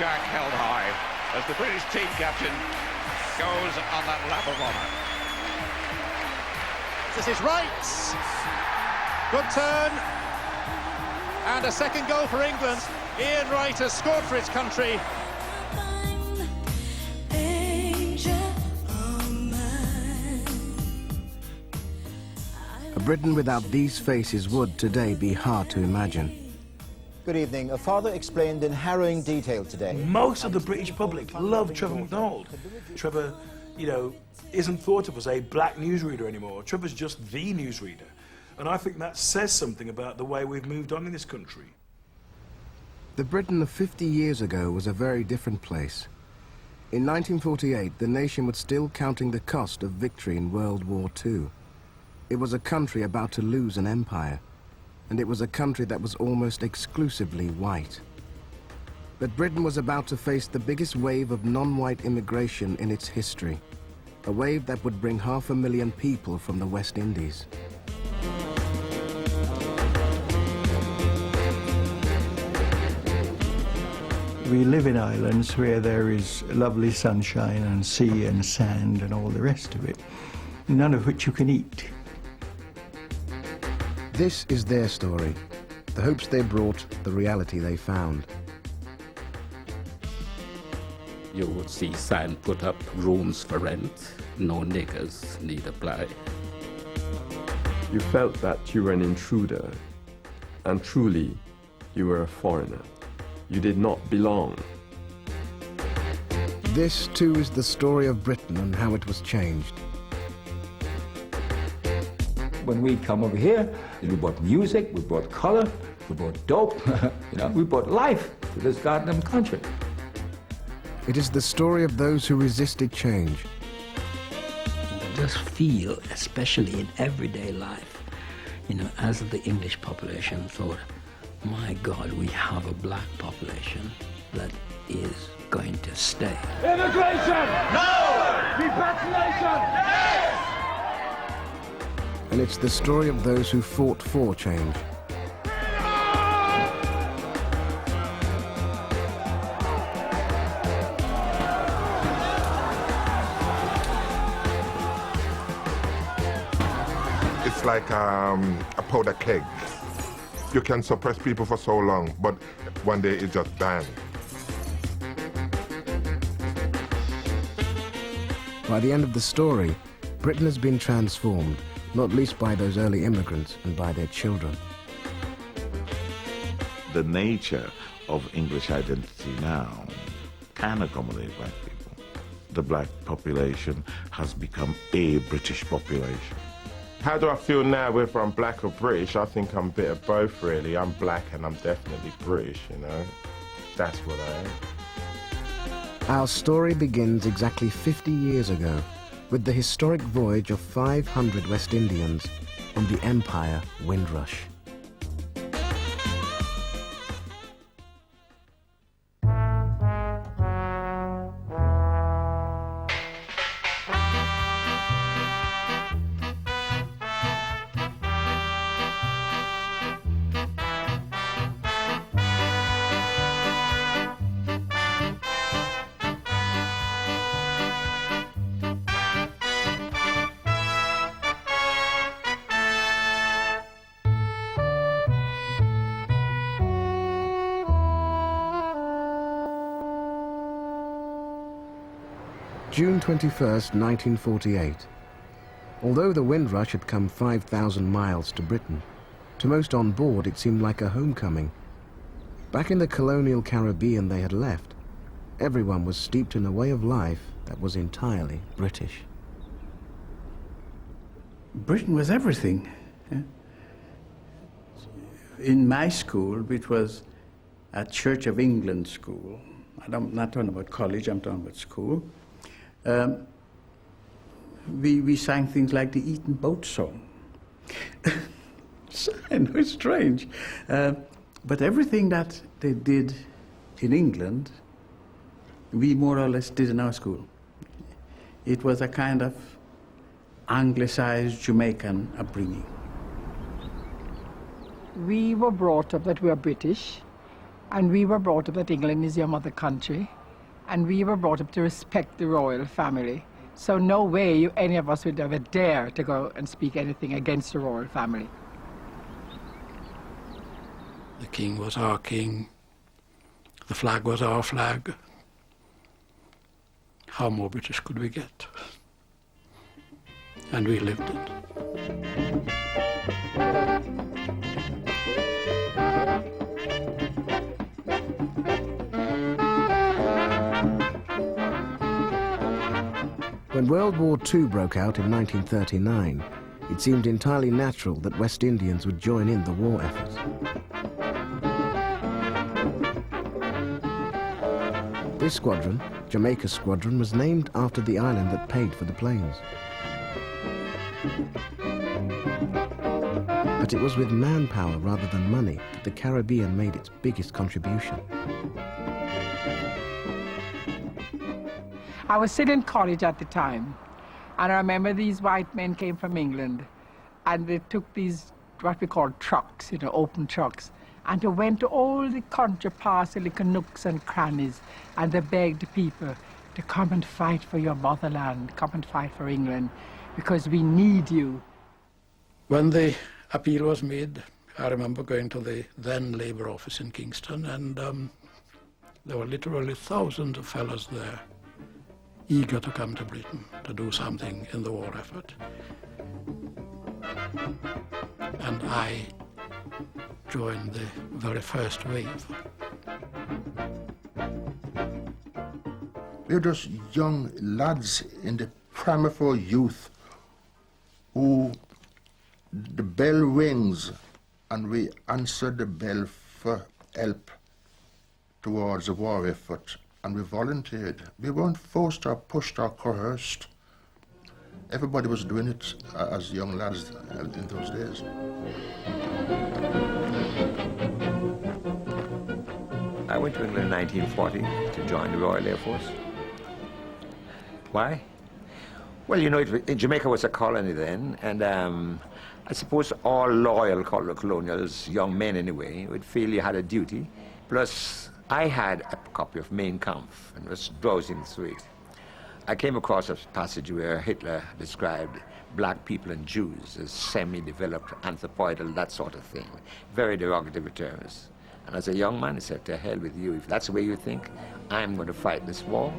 Jack held high as the British team captain goes on that lap of honour. This is right. Good turn. And a second goal for England. Ian Wright has scored for his country. A Britain without these faces would today be hard to imagine. Good evening. A father explained in harrowing detail today. Most of the British public love Trevor McDonald. Trevor, you know, isn't thought of as a black newsreader anymore. Trevor's just the newsreader. And I think that says something about the way we've moved on in this country. The Britain of 50 years ago was a very different place. In 1948, the nation was still counting the cost of victory in World War II. It was a country about to lose an empire, and it was a country that was almost exclusively white. But Britain was about to face the biggest wave of non-white immigration in its history, a wave that would bring 500,000 people from the West Indies. We live in islands where there is lovely sunshine and sea and sand and all the rest of it, none of which you can eat. This is their story, the hopes they brought, the reality they found. You would see sign put up, rooms for rent, no niggers need apply. You felt that you were an intruder, and truly, you were a foreigner. You did not belong. This, too, is the story of Britain and how it was changed. When we come over here, we brought music, we brought color, we brought dope, you know, we brought life to this goddamn country. It is the story of those who resisted change. I just feel, especially in everyday life, you know, as the English population thought, my God, we have a black population that is going to stay. Immigration! No! Repatriation! Yes! And it's the story of those who fought for change. It's like a powder keg. You can suppress people for so long, but one day it's just bang. By the end of the story, Britain has been transformed, not least by those early immigrants and by their children. The nature of English identity now can accommodate black people. The black population has become a British population. How do I feel now, whether I'm black or British? I think I'm a bit of both, really. I'm black and I'm definitely British, you know. That's what I am. Our story begins exactly 50 years ago with the historic voyage of 500 West Indians on the Empire Windrush. June 21st, 1948. Although the Windrush had come 5,000 miles to Britain, to most on board it seemed like a homecoming. Back in the colonial Caribbean they had left, everyone was steeped in a way of life that was entirely British. Britain was everything. In my school, which was a Church of England school, I'm not talking about college, I'm talking about school, we sang things like the Eton Boat Song. I know it's strange, but everything that they did in England, we more or less did in our school. It was a kind of anglicized Jamaican upbringing. We were brought up that we are British, And we were brought up that England is your mother country, and we were brought up to respect the royal family. So no way any of us would ever dare to go and speak anything against the royal family. The king was our king. The flag was our flag. How more British could we get? And we lived it. When World War II broke out in 1939, it seemed entirely natural that West Indians would join in the war effort. This squadron, Jamaica Squadron, was named after the island that paid for the planes. But it was with manpower rather than money that the Caribbean made its biggest contribution. I was still in college at the time, and I remember these white men came from England, and they took these, what we call trucks, open trucks, and they went to all the country parts, the little nooks and crannies, and they begged people to come and fight for your motherland, come and fight for England, because we need you. When the appeal was made, I remember going to the then Labour office in Kingston, and there were literally thousands of fellows there, eager to come to Britain to do something in the war effort. And I joined the very first wave. We were just young lads in the primary for youth who the bell rings and we answer the bell for help towards the war effort, and we volunteered. We weren't forced or pushed or coerced. Everybody was doing it as young lads in those days. I went to England in 1940 to join the Royal Air Force. Why? Well, Jamaica was a colony then, and I suppose all loyal colonials, young men anyway, would feel you had a duty. Plus, I had a copy of Mein Kampf and was browsing through it. I came across a passage where Hitler described black people and Jews as semi-developed, anthropoidal, that sort of thing. Very derogatory terms. And as a young man, I said, to hell with you. If that's the way you think, I'm going to fight this war.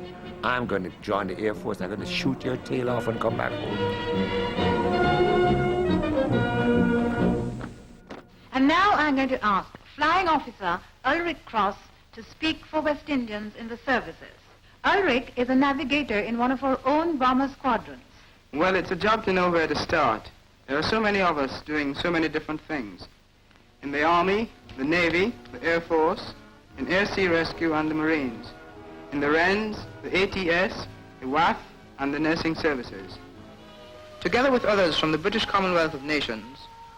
I'm going to join the Air Force, and I'm going to shoot your tail off and come back home. And now I'm going to ask Flying Officer Ulrich Cross to speak for West Indians in the services. Ulrich is a navigator in one of our own bomber squadrons. Well, it's a job to know where to start. There are so many of us doing so many different things. In the Army, the Navy, the Air Force, in Air Sea Rescue and the Marines. In the Wrens, the ATS, the WAF, and the nursing services. Together with others from the British Commonwealth of Nations,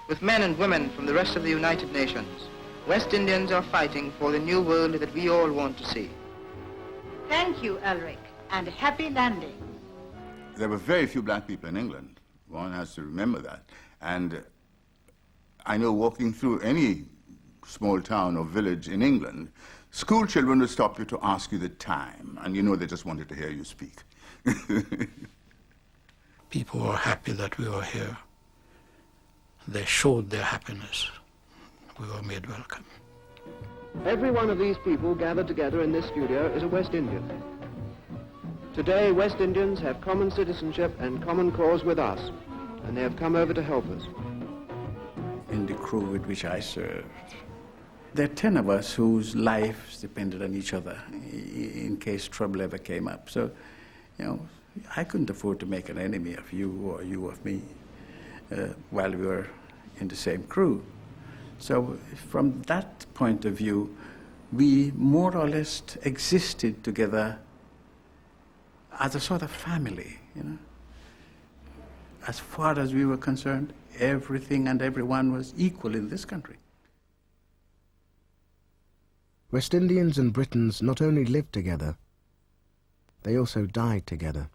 with men and women from the rest of the United Nations, West Indians are fighting for the new world that we all want to see. Thank you, Ulrich, and happy landing. There were very few black people in England. One has to remember that. And I know walking through any small town or village in England, school children would stop you to ask you the time, and they just wanted to hear you speak. People were happy that we were here. They showed their happiness. We were made welcome. Every one of these people gathered together in this studio is a West Indian. Today, West Indians have common citizenship and common cause with us, and they have come over to help us. In the crew with which I served, there are 10 of us whose lives depended on each other in case trouble ever came up. So, I couldn't afford to make an enemy of you or you of me while we were in the same crew. So from that point of view, we more or less existed together as a sort of family, As far as we were concerned, everything and everyone was equal in this country. West Indians and Britons not only lived together, they also died together.